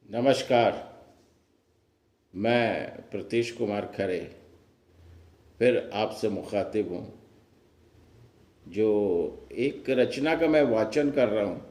नमस्कार। मैं प्रतीश कुमार खरे फिर आपसे मुखातिब हूँ। जो एक रचना का मैं वाचन कर रहा हूँ।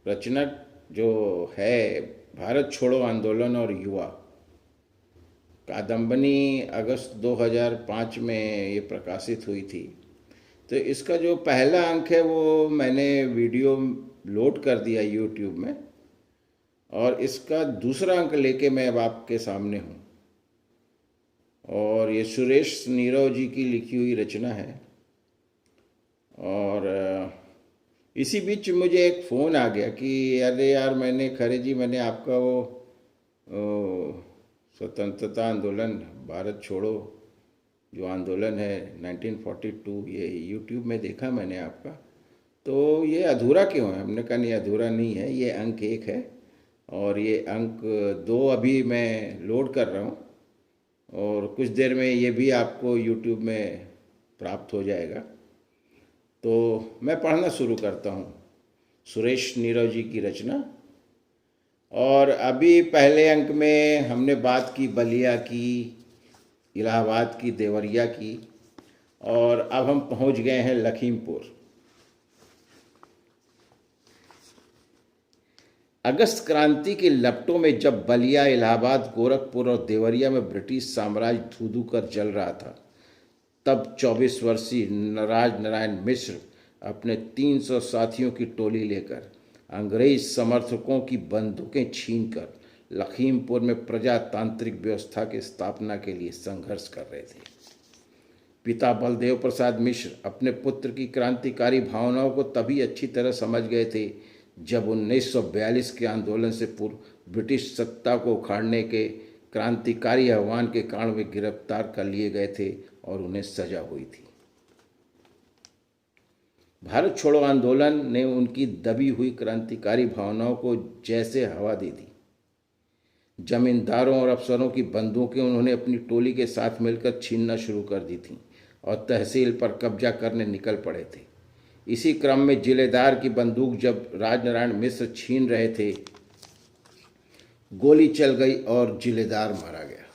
रचना जो है भारत छोड़ो आंदोलन और युवा। कादम्बनी अगस्त 2005 में ये प्रकाशित हुई थी। तो इसका जो पहला अंक है वो मैंने वीडियो लोड कर दिया यूट्यूब में, और इसका दूसरा अंक लेके मैं अब आपके सामने हूँ। और ये सुरेश नीरव जी की लिखी हुई रचना है। और इसी बीच मुझे एक फ़ोन आ गया कि अरे यार, खरे जी मैंने आपका वो स्वतंत्रता आंदोलन, भारत छोड़ो जो आंदोलन है 1942, ये यूट्यूब में देखा मैंने आपका। तो ये अधूरा क्यों है? हमने कहा नहीं, अधूरा नहीं है, ये अंक 1 है और ये अंक 2 अभी मैं लोड कर रहा हूँ, और कुछ देर में ये भी आपको यूट्यूब में प्राप्त हो जाएगा। तो मैं पढ़ना शुरू करता हूँ सुरेश नीरव जी की रचना। और अभी पहले अंक में हमने बात की बलिया की, इलाहाबाद की, देवरिया की, और अब हम पहुँच गए हैं लखीमपुर। अगस्त क्रांति के लपटों में जब बलिया, इलाहाबाद, गोरखपुर और देवरिया में ब्रिटिश साम्राज्य धू धू कर जल रहा था, तब 24 वर्षीय राज नारायण मिश्र अपने 300 साथियों की टोली लेकर अंग्रेज समर्थकों की बंदूकें छीनकर लखीमपुर में प्रजातांत्रिक व्यवस्था की स्थापना के लिए संघर्ष कर रहे थे। पिता बलदेव प्रसाद मिश्र अपने पुत्र की क्रांतिकारी भावनाओं को तभी अच्छी तरह समझ गए थे जब 1942 के आंदोलन से पूर्व ब्रिटिश सत्ता को उखाड़ने के क्रांतिकारी आह्वान के कारण वे गिरफ्तार कर लिए गए थे और उन्हें सजा हुई थी। भारत छोड़ो आंदोलन ने उनकी दबी हुई क्रांतिकारी भावनाओं को जैसे हवा दे दी। जमींदारों और अफसरों की बंदूकें उन्होंने अपनी टोली के साथ मिलकर छीनना शुरू कर दी थीं और तहसील पर कब्जा करने निकल पड़े थे। इसी क्रम में जिलेदार की बंदूक जब राजनारायण मिश्र छीन रहे थे, गोली चल गई और जिलेदार मारा गया।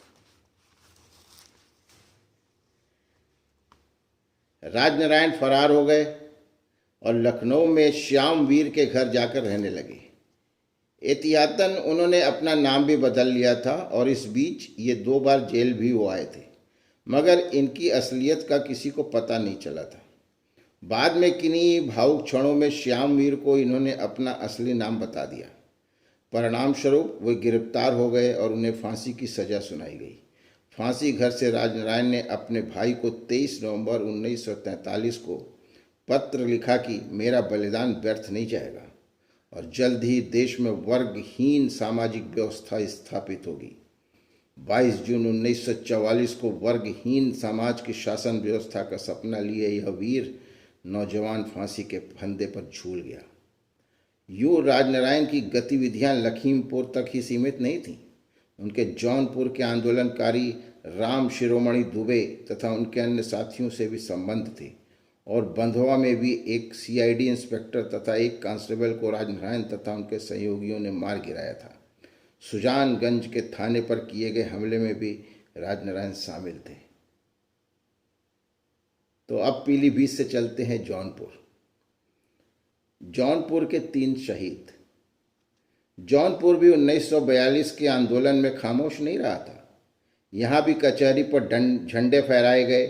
राजनारायण फरार हो गए और लखनऊ में श्यामवीर के घर जाकर रहने लगे। एहतियातन उन्होंने अपना नाम भी बदल लिया था और इस बीच ये 2 बार जेल भी हो आए थे, मगर इनकी असलियत का किसी को पता नहीं चला था। बाद में किन्हीं भावुक क्षणों में श्यामवीर को इन्होंने अपना असली नाम बता दिया। परिणाम स्वरूप वे गिरफ्तार हो गए और उन्हें फांसी की सज़ा सुनाई गई। फांसी घर से राजनारायण ने अपने भाई को 23 नवंबर 1943 को पत्र लिखा कि मेरा बलिदान व्यर्थ नहीं जाएगा और जल्द ही देश में वर्गहीन सामाजिक व्यवस्था स्थापित होगी। 22 जून 1944 को वर्गहीन समाज की शासन व्यवस्था का सपना लिए यह वीर नौजवान फांसी के फंदे पर झूल गया। यूँ राजनारायण की गतिविधियां लखीमपुर तक ही सीमित नहीं थीं। उनके जौनपुर के आंदोलनकारी राम शिरोमणि दुबे तथा उनके अन्य साथियों से भी संबंध थे, और बंधवा में भी एक सीआईडी इंस्पेक्टर तथा एक कांस्टेबल को राजनारायण तथा उनके सहयोगियों ने मार गिराया था। सुजानगंज के थाने पर किए गए हमले में भी राजनारायण शामिल थे। तो अब पीलीभीत से चलते हैं जौनपुर। जौनपुर के 3 शहीद। जौनपुर भी 1942 के आंदोलन में खामोश नहीं रहा था। यहाँ भी कचहरी पर झंडे फहराए गए,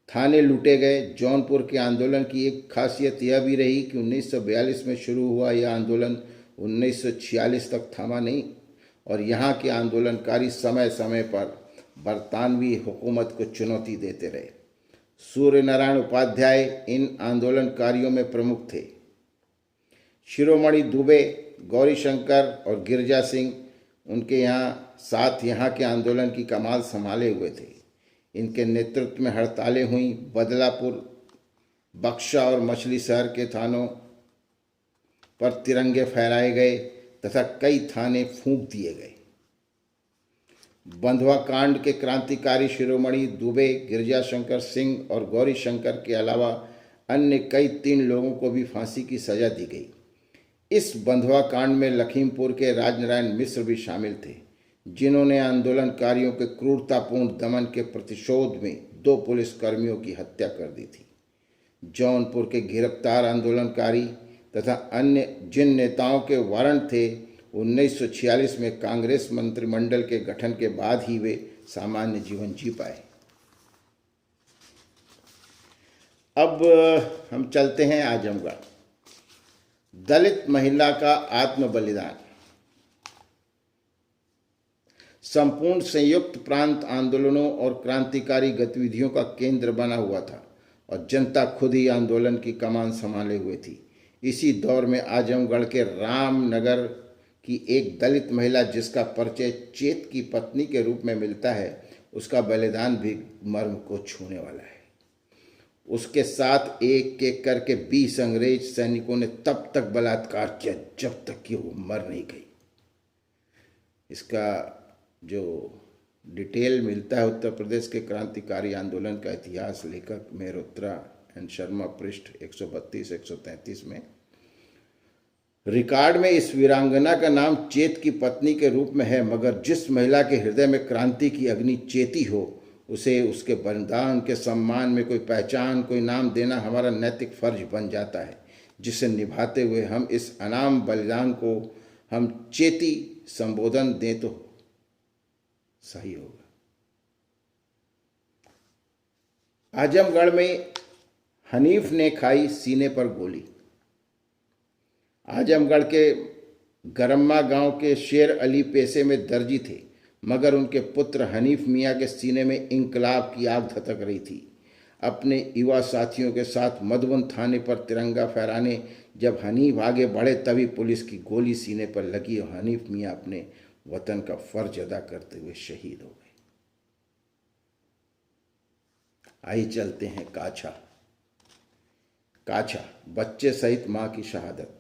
थाने लूटे गए। जौनपुर के आंदोलन की एक खासियत यह भी रही कि 1942 में शुरू हुआ यह आंदोलन 1946 तक थमा नहीं, और यहाँ के आंदोलनकारी समय समय पर बरतानवी हुकूमत को चुनौती देते रहे। सूर्य नारायण उपाध्याय इन आंदोलनकारियों में प्रमुख थे। शिरोमणि दुबे, गौरीशंकर और गिरजा सिंह उनके यहाँ के आंदोलन की कमान संभाले हुए थे। इनके नेतृत्व में हड़तालें हुई। बदलापुर, बक्सा और मछली शहर के थानों पर तिरंगे फहराए गए तथा कई थाने फूंक दिए गए। बंधवा कांड के क्रांतिकारी शिरोमणि दुबे, गिरजाशंकर सिंह और गौरीशंकर के अलावा अन्य कई 3 लोगों को भी फांसी की सजा दी गई। इस बंधुआ कांड में लखीमपुर के राजनारायण मिश्र भी शामिल थे, जिन्होंने आंदोलनकारियों के क्रूरतापूर्ण दमन के प्रतिशोध में 2 पुलिसकर्मियों की हत्या कर दी थी। जौनपुर के गिरफ्तार आंदोलनकारी तथा अन्य जिन नेताओं के वारंट थे, 1946 में कांग्रेस मंत्रिमंडल के गठन के बाद ही वे सामान्य जीवन जी पाए। अब हम चलते हैं आजमगढ़। दलित महिला का आत्म बलिदान। संपूर्ण संयुक्त प्रांत आंदोलनों और क्रांतिकारी गतिविधियों का केंद्र बना हुआ था और जनता खुद ही आंदोलन की कमान संभाले हुए थी। इसी दौर में आजमगढ़ के रामनगर की एक दलित महिला, जिसका परिचय चेत की पत्नी के रूप में मिलता है, उसका बलिदान भी मर्म को छूने वाला है। उसके साथ एक एक करके 20 अंग्रेज सैनिकों ने तब तक बलात्कार किया जब तक कि वो मर नहीं गई। इसका जो डिटेल मिलता है उत्तर प्रदेश के क्रांतिकारी आंदोलन का इतिहास लेखक मेहरोत्रा एंड शर्मा पृष्ठ 132-133 में। रिकॉर्ड में इस वीरांगना का नाम चेत की पत्नी के रूप में है, मगर जिस महिला के हृदय में क्रांति की अग्नि चेती हो, उसे उसके बलिदान के सम्मान में कोई पहचान, कोई नाम देना हमारा नैतिक फर्ज बन जाता है, जिसे निभाते हुए हम इस अनाम बलिदान को हम चेती संबोधन दें तो सही होगा। आजमगढ़ में हनीफ ने खाई सीने पर गोली। आजमगढ़ के गरम्मा गांव के शेर अली पेशे में दर्जी थे, मगर उनके पुत्र हनीफ मियाँ के सीने में इंकलाब की आग धधक रही थी। अपने युवा साथियों के साथ मधुबन थाने पर तिरंगा फहराने जब हनीफ आगे बढ़े, तभी पुलिस की गोली सीने पर लगी और हनीफ मियाँ अपने वतन का फर्ज अदा करते हुए शहीद हो गए। आइए चलते हैं काछा। काछा, बच्चे सहित मां की शहादत।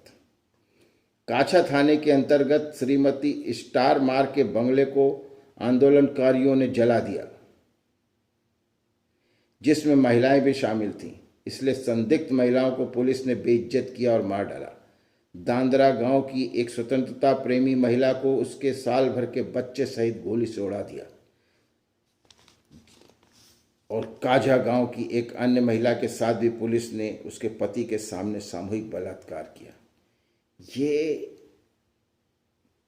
काछा थाने के अंतर्गत श्रीमती स्टार मार्ग के बंगले को आंदोलनकारियों ने जला दिया, जिसमें महिलाएं भी शामिल थीं। इसलिए संदिग्ध महिलाओं को पुलिस ने बेइज्जत किया और मार डाला। दांदरा गांव की एक स्वतंत्रता प्रेमी महिला को उसके साल भर के बच्चे सहित गोली से उड़ा दिया और काझा गांव की एक अन्य महिला के साथ भी पुलिस ने उसके पति के सामने सामूहिक बलात्कार किया। ये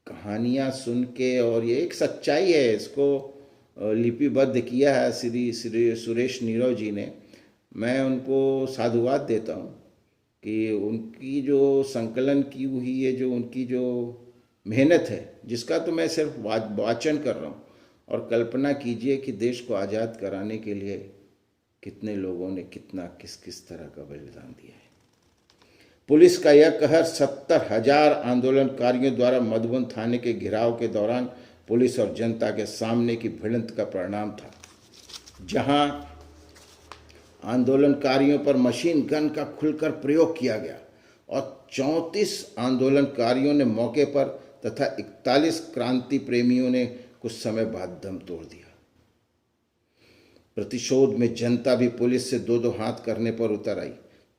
कहानियां सुन के, और ये एक सच्चाई है, इसको लिपिबद्ध किया है श्री सुरेश नीरव जी ने। मैं उनको साधुवाद देता हूँ कि उनकी जो संकलन की हुई है, जो उनकी जो मेहनत है, जिसका तो मैं सिर्फ वाचन कर रहा हूँ, और कल्पना कीजिए कि देश को आज़ाद कराने के लिए कितने लोगों ने कितना किस किस तरह का बलिदान दिया है। पुलिस का यह कहर 70,000 आंदोलनकारियों द्वारा मधुबन थाने के घेराव के दौरान पुलिस और जनता के सामने की भिड़ंत का परिणाम था, जहां आंदोलनकारियों पर मशीन गन का खुलकर प्रयोग किया गया और 34 आंदोलनकारियों ने मौके पर तथा 41 क्रांति प्रेमियों ने कुछ समय बाद दम तोड़ दिया। प्रतिशोध में जनता भी पुलिस से 2-2 हाथ करने पर उतर आई।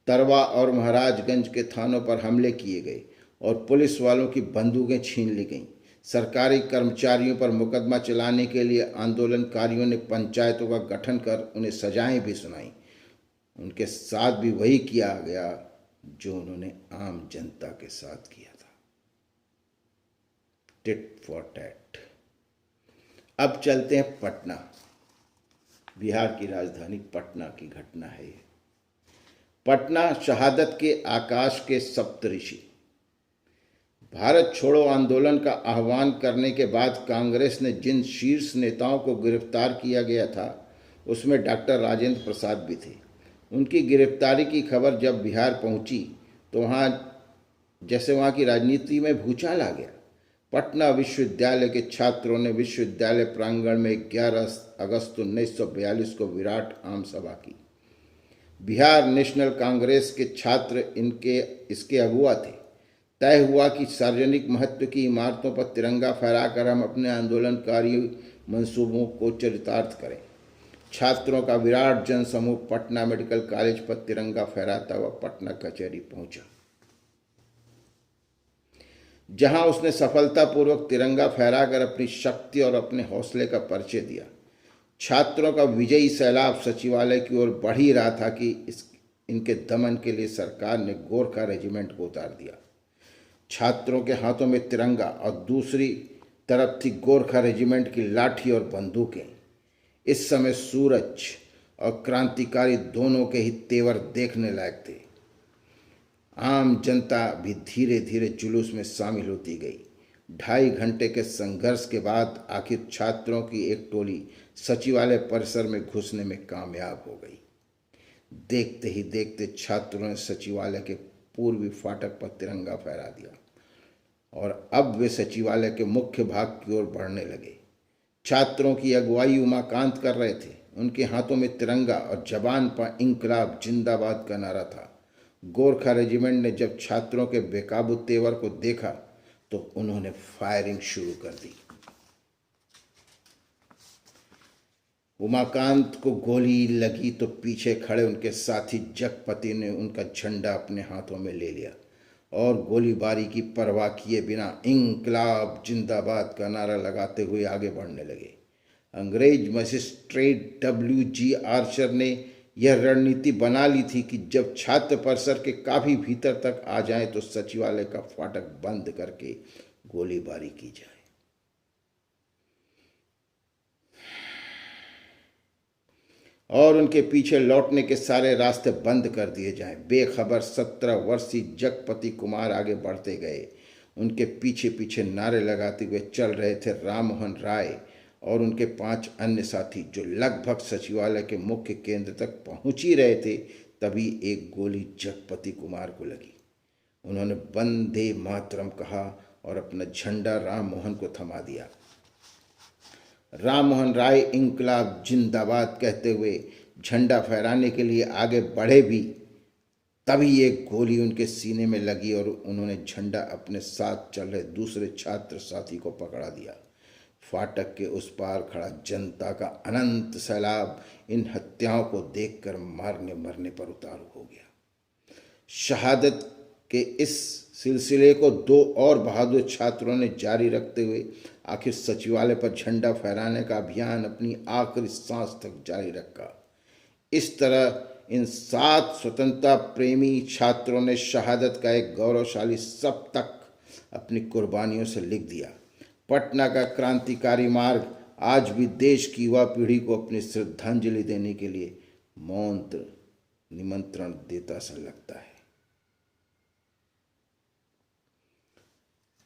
तरवा और महाराजगंज के थानों पर हमले किए गए और पुलिस वालों की बंदूकें छीन ली गईं। सरकारी कर्मचारियों पर मुकदमा चलाने के लिए आंदोलनकारियों ने पंचायतों का गठन कर उन्हें सजाएं भी सुनाई। उनके साथ भी वही किया गया जो उन्होंने आम जनता के साथ किया था, टिट फॉर टैट। अब चलते हैं पटना। बिहार की राजधानी पटना की घटना है ये। पटना शहादत के आकाश के सप्तऋषि। भारत छोड़ो आंदोलन का आह्वान करने के बाद कांग्रेस ने जिन शीर्ष नेताओं को गिरफ्तार किया गया था, उसमें डॉक्टर राजेंद्र प्रसाद भी थे। उनकी गिरफ्तारी की खबर जब बिहार पहुंची तो वहाँ की राजनीति में भूचाल आ गया। पटना विश्वविद्यालय के छात्रों ने विश्वविद्यालय प्रांगण में 11 अगस्त 1942 को विराट आम सभा की। बिहार नेशनल कांग्रेस के छात्र इसके अगुवा थे। तय हुआ कि सार्वजनिक महत्व की इमारतों पर तिरंगा फहराकर हम अपने आंदोलनकारी मंसूबों को चरितार्थ करें। छात्रों का विराट जनसमूह पटना मेडिकल कॉलेज पर तिरंगा फहराता हुआ पटना कचहरी पहुंचा। जहां उसने सफलतापूर्वक तिरंगा फहराकर अपनी शक्ति और अपने हौसले का परिचय दिया। छात्रों का विजयी सैलाब सचिवालय की ओर बढ़ ही रहा था कि इनके दमन के लिए सरकार ने गोरखा रेजिमेंट को उतार दिया। छात्रों के हाथों में तिरंगा और दूसरी तरफ थी गोरखा रेजिमेंट की लाठी और बंदूकें। इस समय सूरज और क्रांतिकारी दोनों के ही तेवर देखने लायक थे। आम जनता भी धीरे धीरे जुलूस में शामिल होती गई। 2.5 घंटे के संघर्ष के बाद आखिर छात्रों की एक टोली सचिवालय परिसर में घुसने में कामयाब हो गई। देखते ही देखते छात्रों ने सचिवालय के पूर्वी फाटक पर तिरंगा फहरा दिया और अब वे सचिवालय के मुख्य भाग की ओर बढ़ने लगे। छात्रों की अगुवाई उमाकांत कर रहे थे। उनके हाथों में तिरंगा और जबान पर इंकलाब जिंदाबाद का नारा था। गोरखा रेजिमेंट ने जब छात्रों के बेकाबू तेवर को देखा तो उन्होंने फायरिंग शुरू कर दी। उमाकांत को गोली लगी तो पीछे खड़े उनके साथी जगपति ने उनका झंडा अपने हाथों में ले लिया और गोलीबारी की परवाह किए बिना इंकलाब जिंदाबाद का नारा लगाते हुए आगे बढ़ने लगे। अंग्रेज मजिस्ट्रेट WG आर्चर ने यह रणनीति बना ली थी कि जब छात्र परिसर के काफी भीतर तक आ जाएं तो सचिवालय का फाटक बंद करके गोलीबारी की जाए। और उनके पीछे लौटने के सारे रास्ते बंद कर दिए जाएं। बेखबर 17 वर्षीय जगपति कुमार आगे बढ़ते गए। उनके पीछे पीछे नारे लगाते हुए चल रहे थे राममोहन राय और उनके 5 अन्य साथी, जो लगभग सचिवालय के मुख्य केंद्र तक पहुंच ही रहे थे। तभी एक गोली जगपति कुमार को लगी। उन्होंने वंदे मातरम कहा और अपना झंडा राममोहन को थमा दिया। राममोहन राय इंकलाब जिंदाबाद कहते हुए झंडा फहराने के लिए आगे बढ़े भी तभी एक गोली उनके सीने में लगी और उन्होंने झंडा अपने साथ चल रहे दूसरे छात्र साथी को पकड़ा दिया। फाटक के उस पार खड़ा जनता का अनंत सैलाब इन हत्याओं को देखकर मारने मरने पर उतारू हो गया। शहादत के इस सिलसिले को 2 और बहादुर छात्रों ने जारी रखते हुए आखिर सचिवालय पर झंडा फहराने का अभियान अपनी आखिरी सांस तक जारी रखा। इस तरह इन 7 स्वतंत्रता प्रेमी छात्रों ने शहादत का एक गौरवशाली सप्तक अपनी कुर्बानियों से लिख दिया। पटना का क्रांतिकारी मार्ग आज भी देश की युवा पीढ़ी को अपनी श्रद्धांजलि देने के लिए मौन निमंत्रण देता सा लगता है।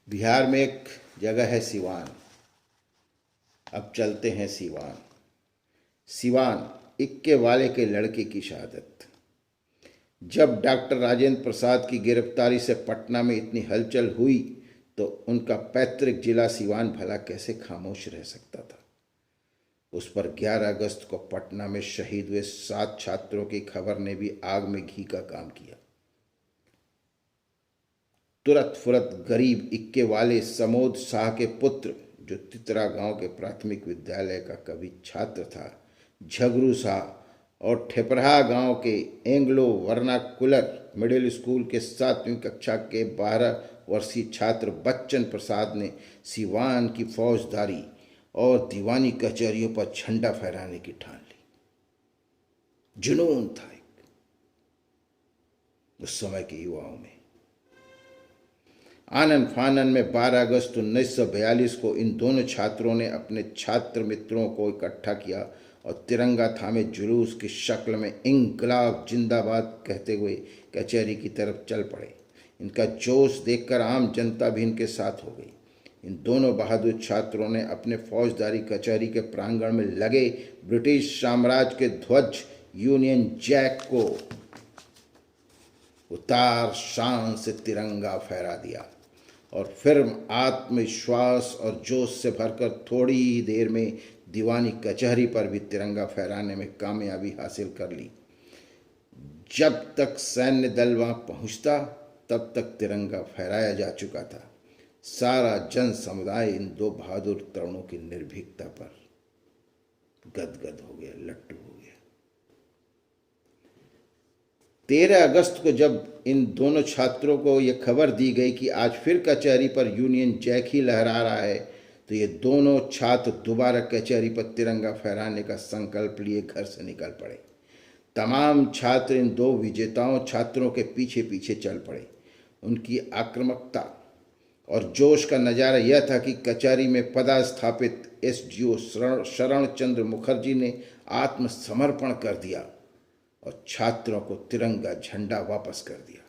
बिहार में एक जगह है सिवान। अब चलते हैं सिवान। सिवान इक्के वाले के लड़के की शहादत। जब डॉक्टर राजेंद्र प्रसाद की गिरफ्तारी से पटना में इतनी हलचल हुई तो उनका पैतृक जिला सिवान भला कैसे खामोश रह सकता था। उस पर 11 अगस्त को पटना में शहीद हुए 7 छात्रों की खबर ने भी आग में घी का काम किया। तुरत फुरत गरीब इक्के वाले समोद शाह के पुत्र, जो तितरा गांव के प्राथमिक विद्यालय का कभी छात्र था, झगरू शाह और ठेपरहा गांव के एंग्लो वर्नाकुलर मिडिल स्कूल के 7वीं कक्षा के 12 वर्षीय छात्र बच्चन प्रसाद ने सिवान की फौजदारी और दीवानी कचहरियों पर झंडा फहराने की ठान ली। जुनून था एक उस समय के युवाओं में। आनन फानन में 12 अगस्त 1942 को इन दोनों छात्रों ने अपने छात्र मित्रों को इकट्ठा किया और तिरंगा थामे जुलूस की शक्ल में इंकलाब जिंदाबाद कहते हुए कचहरी की तरफ चल पड़े। इनका जोश देखकर आम जनता भी इनके साथ हो गई। इन दोनों बहादुर छात्रों ने अपने फौजदारी कचहरी के प्रांगण में लगे ब्रिटिश साम्राज्य के ध्वज यूनियन जैक को उतार शान से तिरंगा फहरा दिया और फिर आत्मविश्वास और जोश से भरकर थोड़ी ही देर में दीवानी कचहरी पर भी तिरंगा फहराने में कामयाबी हासिल कर ली। जब तक सैन्य दल वहां पहुंचता तब तक तिरंगा फहराया जा चुका था। सारा जन समुदाय इन 2 बहादुर तरुणों की निर्भीकता पर गदगद हो गया, लट्टू हो गया। 13 अगस्त को जब इन दोनों छात्रों को ये खबर दी गई कि आज फिर कचहरी पर यूनियन जैक ही लहरा रहा है, तो ये दोनों छात्र दोबारा कचहरी पर तिरंगा फहराने का संकल्प लिए घर से निकल पड़े। तमाम छात्र इन दो विजेताओं छात्रों के पीछे पीछे चल पड़े। उनकी आक्रामकता और जोश का नज़ारा यह था कि कचहरी में पदस्थापित एसडीओ शरण चंद्र मुखर्जी ने आत्मसमर्पण कर दिया और छात्रों को तिरंगा झंडा वापस कर दिया।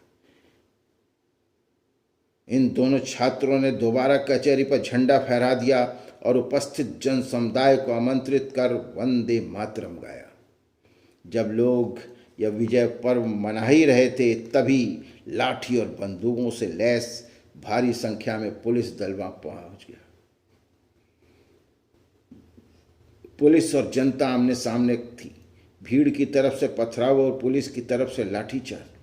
इन दोनों छात्रों ने दोबारा कचहरी पर झंडा फहरा दिया और उपस्थित जन समुदाय को आमंत्रित कर वंदे मातरम गाया। जब लोग यह विजय पर्व मना ही रहे थे, तभी लाठी और बंदूकों से लैस भारी संख्या में पुलिस दल वहां पहुंच गया। पुलिस और जनता आमने सामने थी। भीड़ की तरफ से पथराव और पुलिस की तरफ से लाठीचार्ज।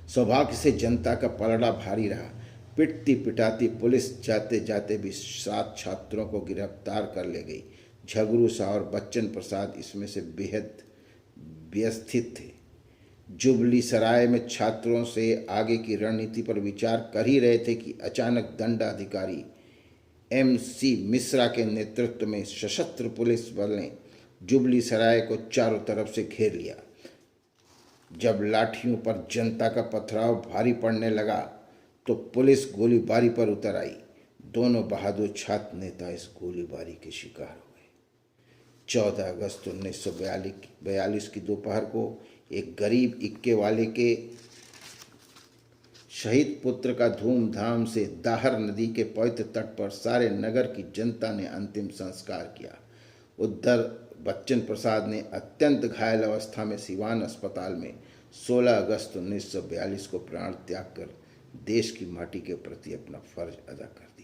सौभाग्य से जनता का पलड़ा भारी रहा। पिटती पिटाती पुलिस जाते जाते भी 7 छात्रों को गिरफ्तार कर ले गई। झगरू शाह और बच्चन प्रसाद इसमें से बेहद व्यवस्थित थे। जुबली सराय में छात्रों से आगे की रणनीति पर विचार कर ही रहे थे कि अचानक दंडाधिकारी MC मिश्रा के नेतृत्व में सशस्त्र पुलिस बल ने जुबली सराय को चारों तरफ से घेर लिया। जब लाठियों पर जनता का पथराव भारी पड़ने लगा तो पुलिस गोलीबारी पर उतर आई। दोनों बहादुर छात्र नेता इस गोलीबारी के शिकार हो गए। 14 अगस्त 1942 की दोपहर को एक गरीब इक्के वाले के शहीद पुत्र का धूमधाम से दाहर नदी के पवित्र तट पर सारे नगर की जनता ने अंतिम संस्कार किया। उधर बच्चन प्रसाद ने अत्यंत घायल अवस्था में सिवान अस्पताल में 16 अगस्त 1942 को प्राण त्याग कर देश की माटी के प्रति अपना फर्ज अदा कर दिया।